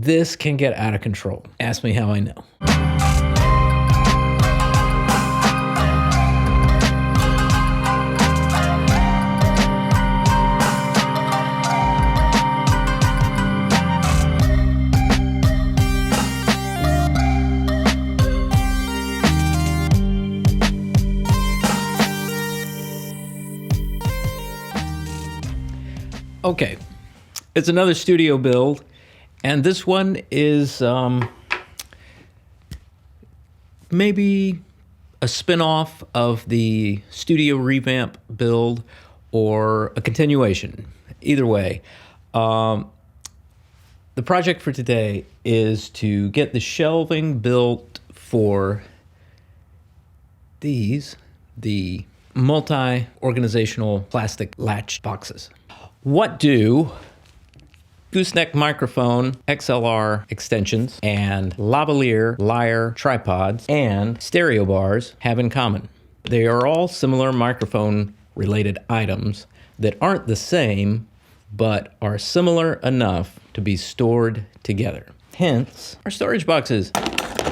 this can get out of control. Ask me how I know. Okay, it's another studio build, and this one is maybe a spin-off of the studio revamp build or a continuation. Either way, the project for today is to get the shelving built for the multi-organizational plastic latch boxes. What do gooseneck microphone, XLR extensions, and lavalier lyre tripods and stereo bars have in common? They are all similar microphone-related items that aren't the same, but are similar enough to be stored together. Hence, our storage boxes.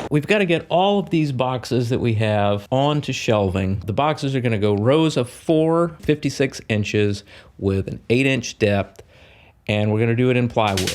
We've got to get all of these boxes that we have onto shelving. The boxes are going to go rows of 4 56 inches with an 8-inch depth, and we're going to do it in plywood.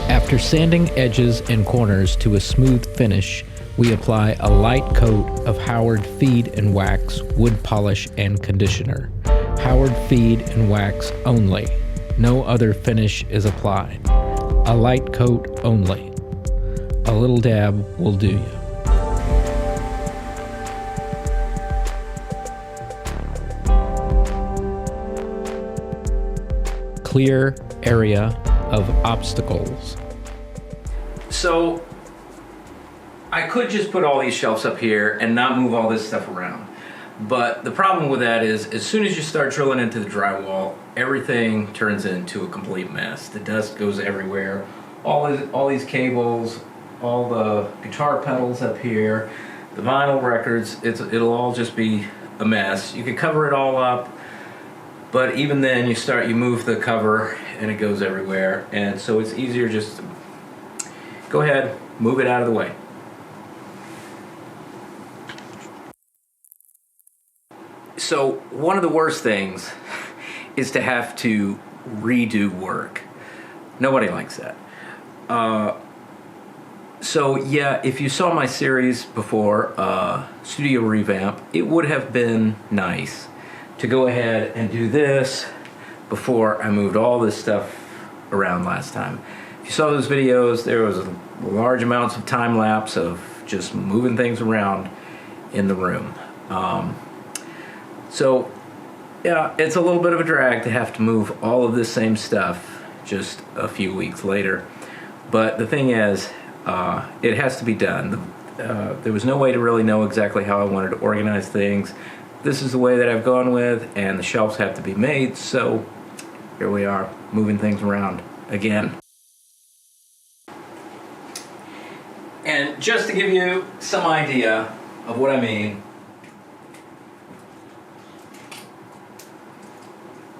After sanding edges and corners to a smooth finish, we apply a light coat of Howard Feed and Wax wood polish and conditioner. Howard Feed and Wax only. No other finish is applied. A light coat only. A little dab will do you. Clear area of obstacles. So I could just put all these shelves up here and not move all this stuff around. But the problem with that is as soon as you start drilling into the drywall, everything turns into a complete mess. The dust goes everywhere. All these cables, all the guitar pedals up here, the vinyl records, it'll all just be a mess. You can cover it all up, but even then you move the cover and it goes everywhere. And so it's easier just to go ahead, move it out of the way. So one of the worst things is to have to redo work. Nobody likes that. So yeah, if you saw my series before, Studio Revamp, it would have been nice to go ahead and do this before I moved all this stuff around last time. If you saw those videos, there was large amounts of time lapse of just moving things around in the room. So yeah, it's a little bit of a drag to have to move all of this same stuff just a few weeks later. But the thing is, it has to be done. There was no way to really know exactly how I wanted to organize things. This is the way that I've gone with, and the shelves have to be made, so here we are, moving things around again. And just to give you some idea of what I mean,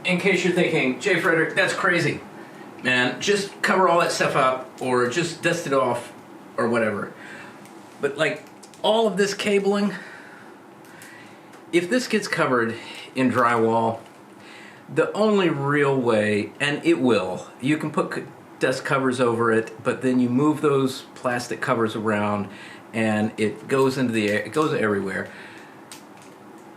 in case you're thinking, Jay Frederick, that's crazy, man, just cover all that stuff up or just dust it off or whatever. But like all of this cabling, if this gets covered in drywall, the only real way, and it will, you can put dust covers over it, but then you move those plastic covers around and it goes into the air, it goes everywhere.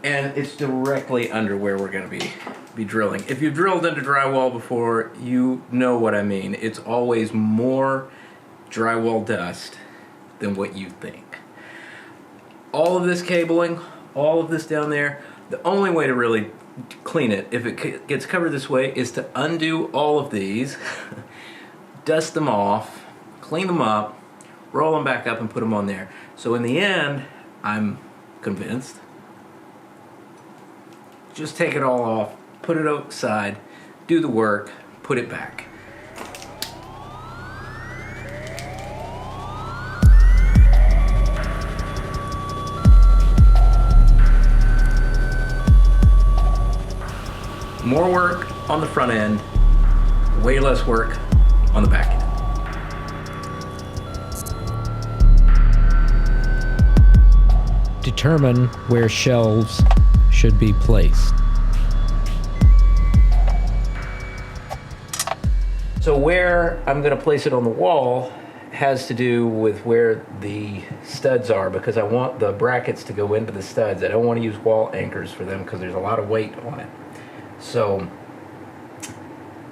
and it's directly under where we're going to be drilling. If you've drilled into drywall before, you know what I mean. It's always more drywall dust than what you think. All of this cabling, all of this down there, the only way to really clean it, if it gets covered this way, is to undo all of these, dust them off, clean them up, roll them back up and put them on there. So in the end, I'm convinced, just take it all off, put it outside, do the work, put it back. More work on the front end, way less work on the back end. Determine where shelves should be placed. So where I'm going to place it on the wall has to do with where the studs are, because I want the brackets to go into the studs. I don't want to use wall anchors for them because there's a lot of weight on it. So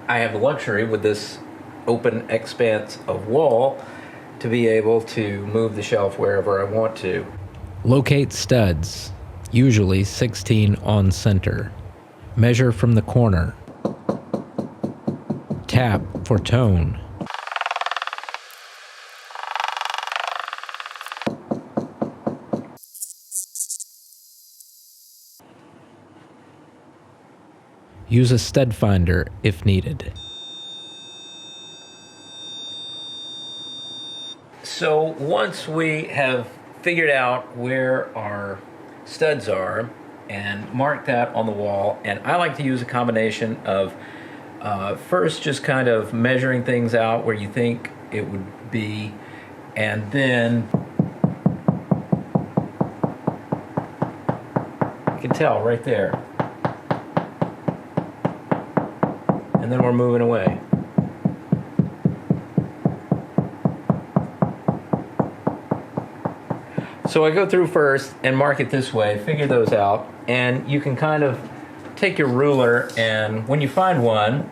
I have the luxury with this open expanse of wall to be able to move the shelf wherever I want to. Locate studs, usually 16 on center. Measure from the corner. Tap for tone. Use a stud finder if needed. So once we have figured out where our studs are and marked that on the wall, and I like to use a combination of first just kind of measuring things out where you think it would be, and then you can tell right there. And then we're moving away. So I go through first and mark it this way, figure those out, and you can kind of take your ruler, and when you find one,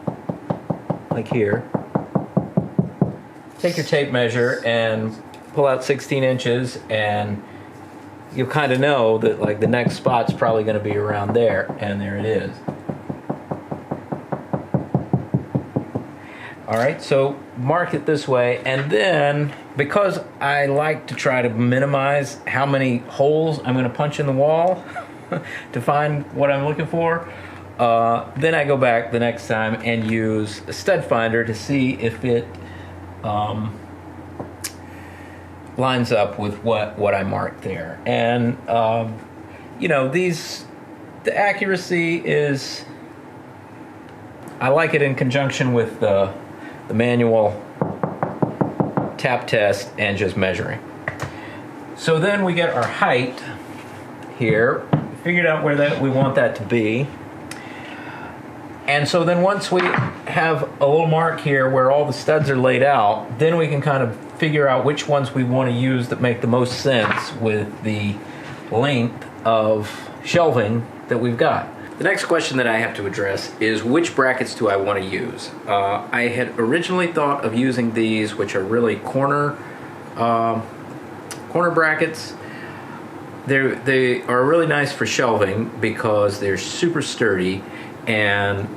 like here, take your tape measure and pull out 16 inches, and you'll kind of know that like the next spot's probably going to be around there, and there it is. All right, so mark it this way, and then because I like to try to minimize how many holes I'm going to punch in the wall to find what I'm looking for, then I go back the next time and use a stud finder to see if it lines up with what I marked there. And you know, the accuracy is, I like it in conjunction with the manual tap test and just measuring. So then we get our height here, figured out where we want that to be. And so then once we have a little mark here where all the studs are laid out, then we can kind of figure out which ones we want to use that make the most sense with the length of shelving that we've got. The next question that I have to address is which brackets do I want to use? I had originally thought of using these, which are really corner brackets. They are really nice for shelving because they're super sturdy, and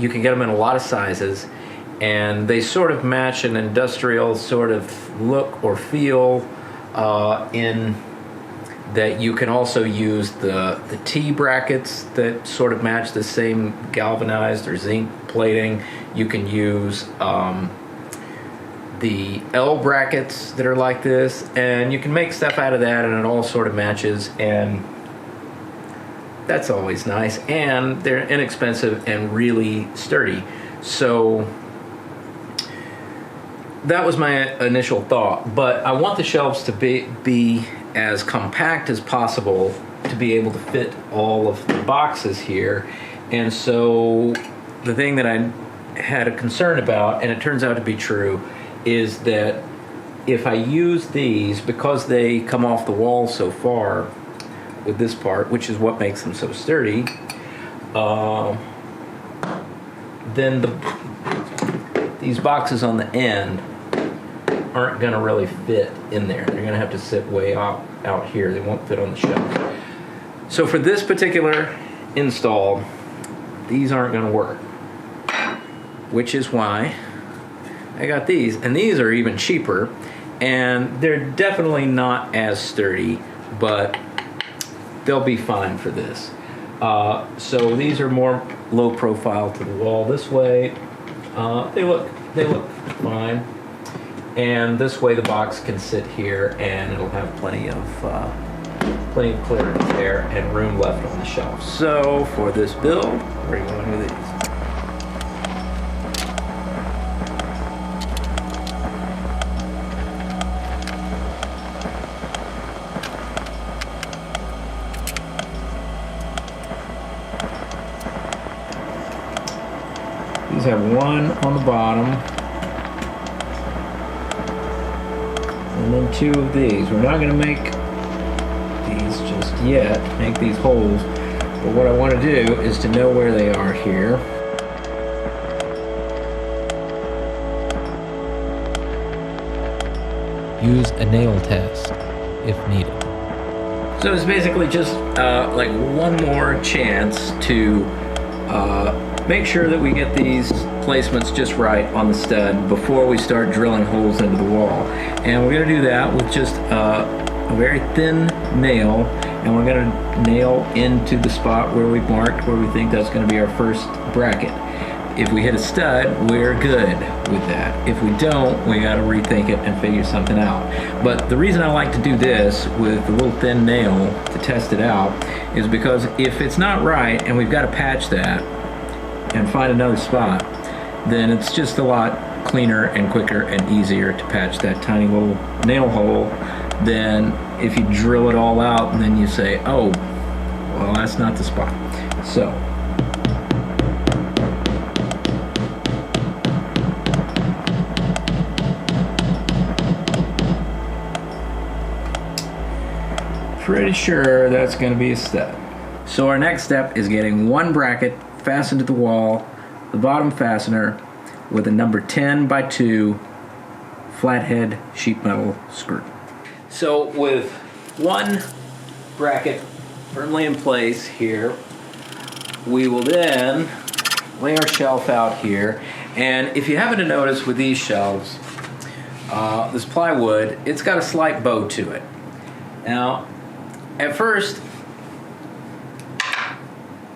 you can get them in a lot of sizes, and they sort of match an industrial sort of look or feel in that you can also use the T brackets that sort of match the same galvanized or zinc plating. You can use the L brackets that are like this, and you can make stuff out of that, and it all sort of matches, and that's always nice, and they're inexpensive and really sturdy. So that was my initial thought, but I want the shelves to be as compact as possible to be able to fit all of the boxes here. And so the thing that I had a concern about, and it turns out to be true, is that if I use these, because they come off the wall so far, with this part, which is what makes them so sturdy, then these boxes on the end aren't going to really fit in there. They're going to have to sit way out here. They won't fit on the shelf. So for this particular install, these aren't going to work, which is why I got these. And these are even cheaper, and they're definitely not as sturdy, but they'll be fine for this. So these are more low profile to the wall this way. They look fine. And this way the box can sit here and it'll have plenty of clearance there and room left on the shelf. So for this build, we're going with these. These have one on the bottom, and then two of these. We're not going to make these just yet, make these holes, but what I want to do is to know where they are here. Use a nail test if needed. So it's basically just like one more chance to make sure that we get these placements just right on the stud before we start drilling holes into the wall. And we're going to do that with just a very thin nail, and we're going to nail into the spot where we've marked where we think that's going to be our first bracket. If we hit a stud, we're good with that. If we don't, we got to rethink it and figure something out. But the reason I like to do this with a little thin nail to test it out is because if it's not right and we've got to patch that and find another spot, then it's just a lot cleaner and quicker and easier to patch that tiny little nail hole than if you drill it all out and then you say, oh, well, that's not the spot. So pretty sure that's going to be a stud. So our next step is getting one bracket fastened to the wall, the bottom fastener, with a number 10 by 2 flathead sheet metal screw. So with one bracket firmly in place here, we will then lay our shelf out here. And if you happen to notice with these shelves, this plywood, it's got a slight bow to it. Now, at first,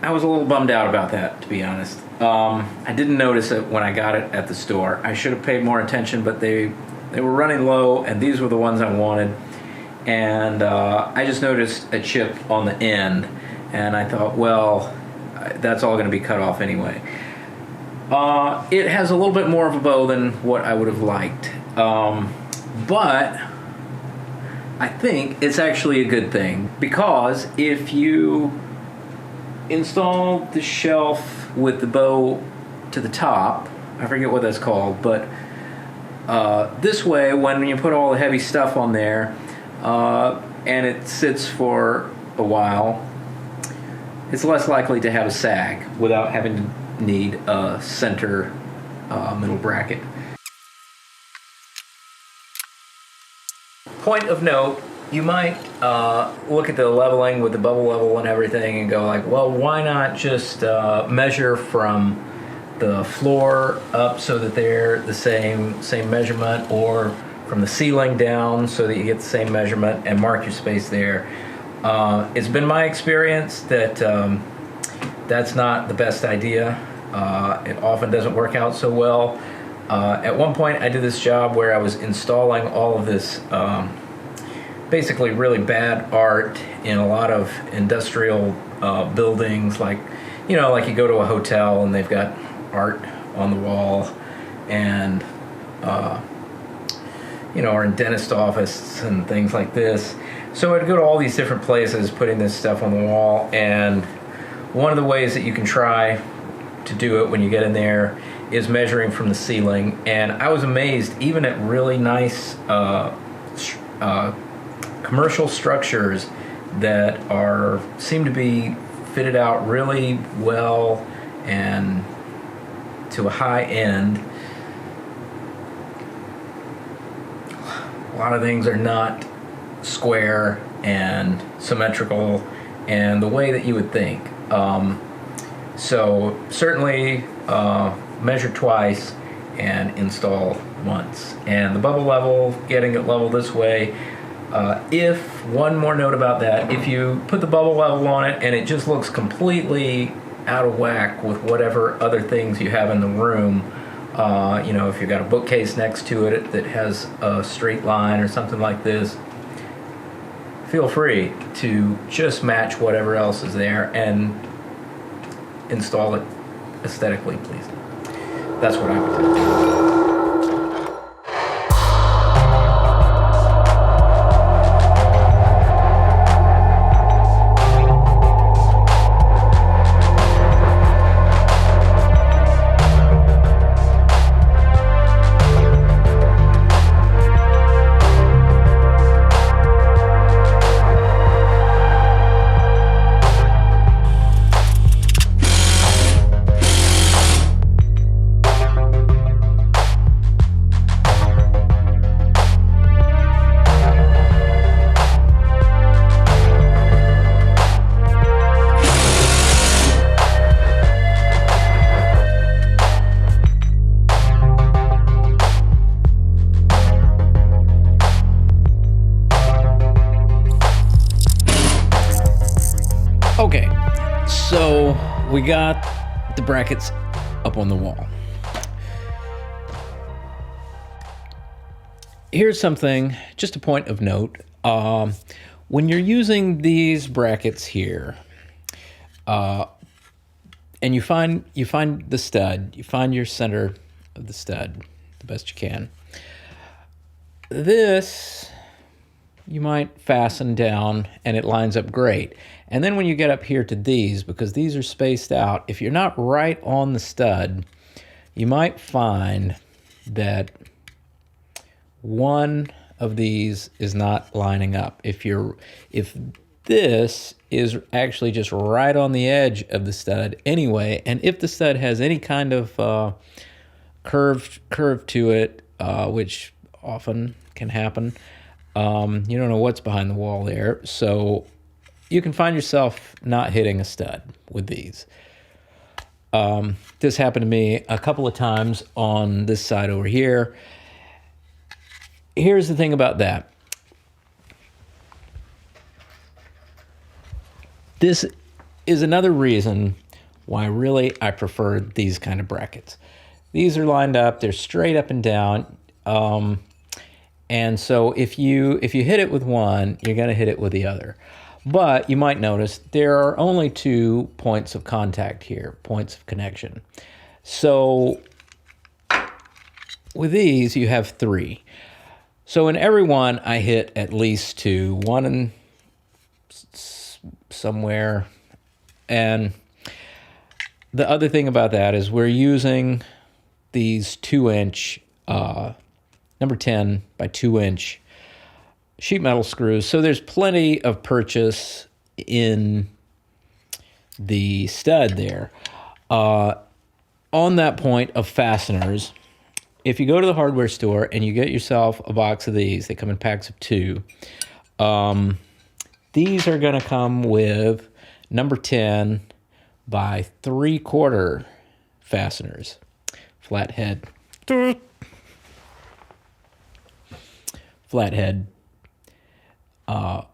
I was a little bummed out about that, to be honest. I didn't notice it when I got it at the store. I should have paid more attention, but they were running low, and these were the ones I wanted. And I just noticed a chip on the end, and I thought, well, that's all going to be cut off anyway. It has a little bit more of a bow than what I would have liked. But I think it's actually a good thing, because if you install the shelf with the bow to the top, I forget what that's called, but this way, when you put all the heavy stuff on there and it sits for a while, it's less likely to have a sag without having to need a center middle bracket. Point of note, you might look at the leveling with the bubble level and everything and go like, well, why not just measure from the floor up so that they're the same measurement, or from the ceiling down so that you get the same measurement, and mark your space there. It's been my experience that that's not the best idea. It often doesn't work out so well. At one point I did this job where I was installing all of this basically really bad art in a lot of industrial buildings, like you go to a hotel and they've got art on the wall, and or in dentist office and things like this. So I'd go to all these different places putting this stuff on the wall, and one of the ways that you can try to do it when you get in there is measuring from the ceiling. And I was amazed, even at really nice commercial structures, that seem to be fitted out really well and to a high end. A lot of things are not square and symmetrical and the way that you would think. So certainly measure twice and install once. And the bubble level, getting it level this way, if, one more note about that, if you put the bubble level on it and it just looks completely out of whack with whatever other things you have in the room, if you've got a bookcase next to it that has a straight line or something like this, feel free to just match whatever else is there and install it aesthetically pleasing. That's what I would do. Okay, so we got the brackets up on the wall. Here's something, just a point of note. When you're using these brackets here, and you find the stud, you find your center of the stud the best you can. This you might fasten down and it lines up great. And then when you get up here to these, because these are spaced out, if you're not right on the stud, you might find that one of these is not lining up. If this is actually just right on the edge of the stud anyway, and if the stud has any kind of curve to it, which often can happen, you don't know what's behind the wall there, so you can find yourself not hitting a stud with these. This happened to me a couple of times on this side over here. Here's the thing about that. This is another reason why really I prefer these kind of brackets. These are lined up, they're straight up and down. And so if you hit it with one, you're gonna hit it with the other. But you might notice there are only 2 points of contact here, points of connection. So with these, you have 3. So in every one, I hit at least 2, one in somewhere. And the other thing about that is we're using these 2-inch, number 10 by 2-inch sheet metal screws. So there's plenty of purchase in the stud there. On that point of fasteners, if you go to the hardware store and you get yourself a box of these, they come in packs of 2. These are gonna come with number 10 by 3/4 fasteners, flathead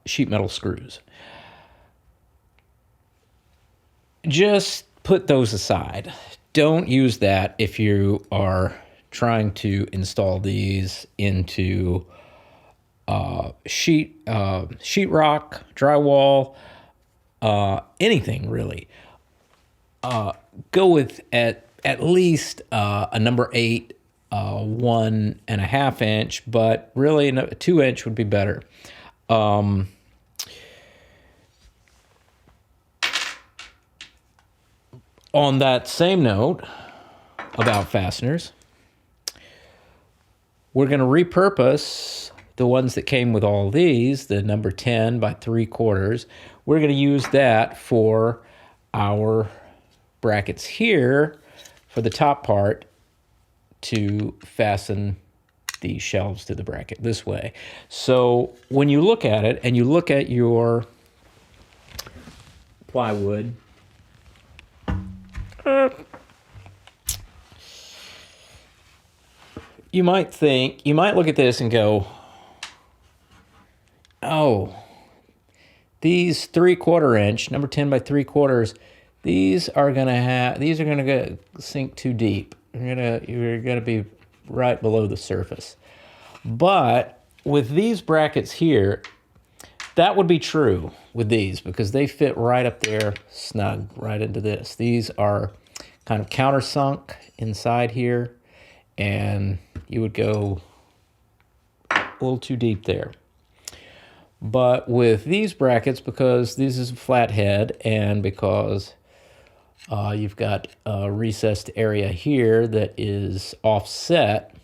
sheet metal screws. Just put those aside. Don't use that if you are trying to install these into sheetrock, drywall, anything really. Go with at least a number 8, 1.5 inch, but really a 2-inch would be better. On that same note about fasteners, we're going to repurpose the ones that came with all these, the number 10 by 3/4, we're going to use that for our brackets here for the top part to fasten the shelves to the bracket this way. So when you look at it and you look at your plywood, you might look at this and go, oh, these 3/4 inch, number 10 by 3/4, these are gonna sink too deep. You're gonna be right below the surface. But with these brackets here, that would be true with these because they fit right up there snug, right into this. These are kind of countersunk inside here, and you would go a little too deep there. But with these brackets, because this is a flat head and because you've got a recessed area here that is offset,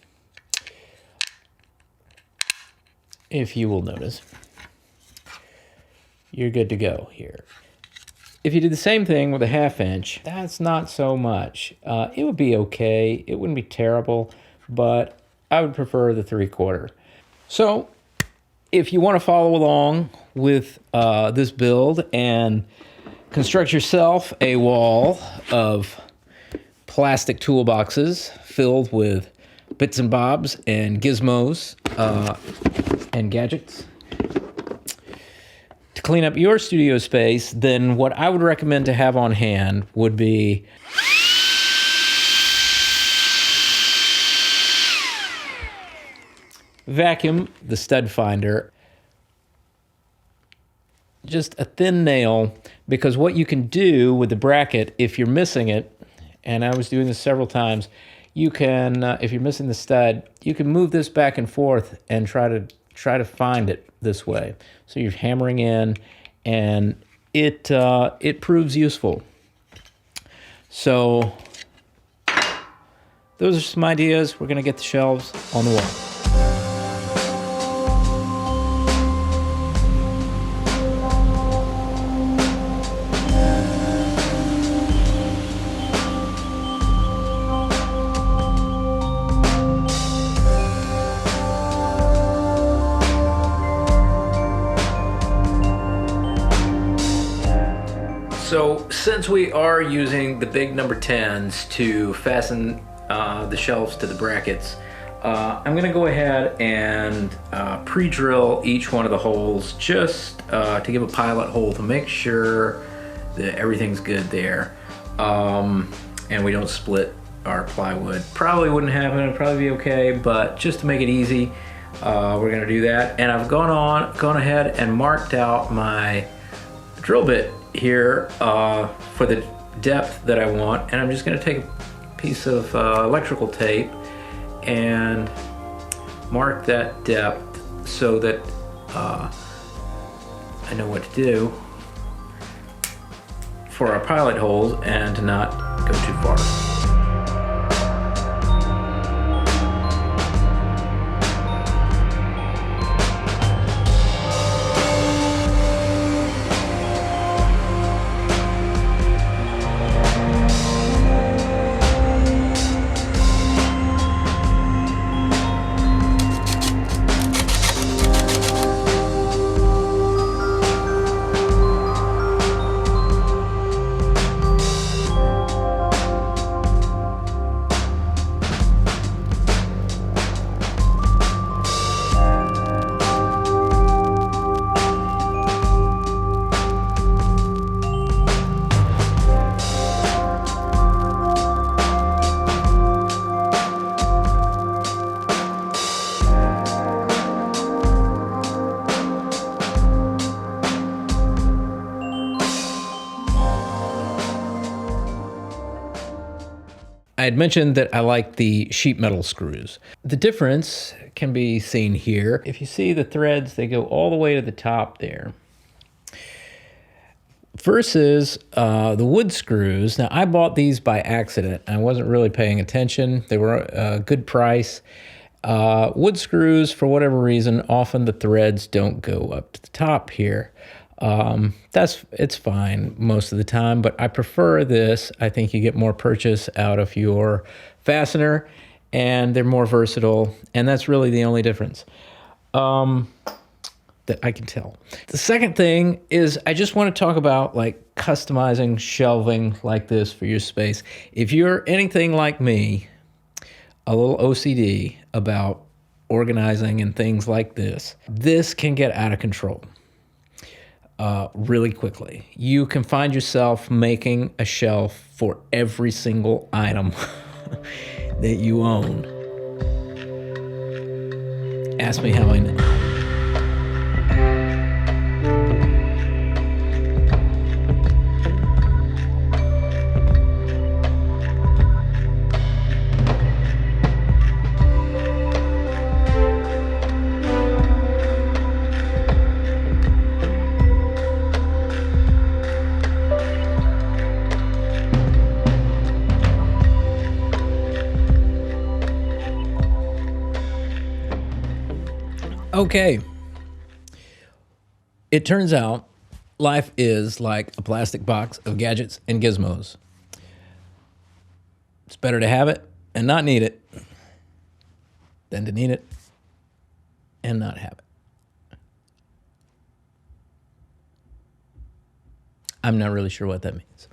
if you will notice, you're good to go here. If you did the same thing with a 1/2 inch, that's not so much. It would be okay. It wouldn't be terrible, but I would prefer the 3/4. So if you want to follow along with this build and construct yourself a wall of plastic toolboxes filled with bits and bobs and gizmos and gadgets to clean up your studio space, then what I would recommend to have on hand would be vacuum, the stud finder, just a thin nail, because what you can do with the bracket, if you're missing it, and I was doing this several times, you can, if you're missing the stud, you can move this back and forth and try to find it this way. So you're hammering in, and it proves useful. So those are some ideas. We're going to get the shelves on the wall. So since we are using the big number 10s to fasten the shelves to the brackets, I'm gonna go ahead and pre-drill each one of the holes just to give a pilot hole to make sure that everything's good there, and we don't split our plywood. Probably wouldn't happen, it'd probably be okay, but just to make it easy, we're gonna do that. And I've gone ahead and marked out my drill bit here for the depth that I want, and I'm just going to take a piece of electrical tape and mark that depth so that I know what to do for our pilot holes and to not go too far. I had mentioned that I like the sheet metal screws. The difference can be seen here. If you see the threads, they go all the way to the top there. Versus the wood screws. Now, I bought these by accident. I wasn't really paying attention. They were a good price. Wood screws, for whatever reason, often the threads don't go up to the top here. It's fine most of the time, but I prefer this. I think you get more purchase out of your fastener, and they're more versatile, and that's really the only difference that I can tell. The second thing is I just want to talk about like customizing shelving like this for your space. If you're anything like me, a little OCD about organizing and things like this can get out of control really quickly. You can find yourself making a shelf for every single item that you own. Ask me how I know. Okay. It turns out life is like a plastic box of gadgets and gizmos. It's better to have it and not need it than to need it and not have it. I'm not really sure what that means.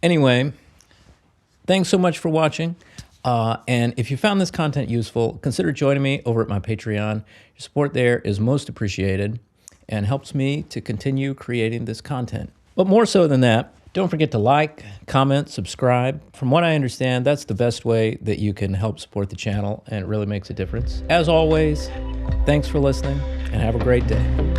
Anyway, thanks so much for watching. And if you found this content useful, consider joining me over at my Patreon. Your support there is most appreciated and helps me to continue creating this content. But more so than that, don't forget to like, comment, subscribe. From what I understand, that's the best way that you can help support the channel, and it really makes a difference. As always, thanks for listening and have a great day.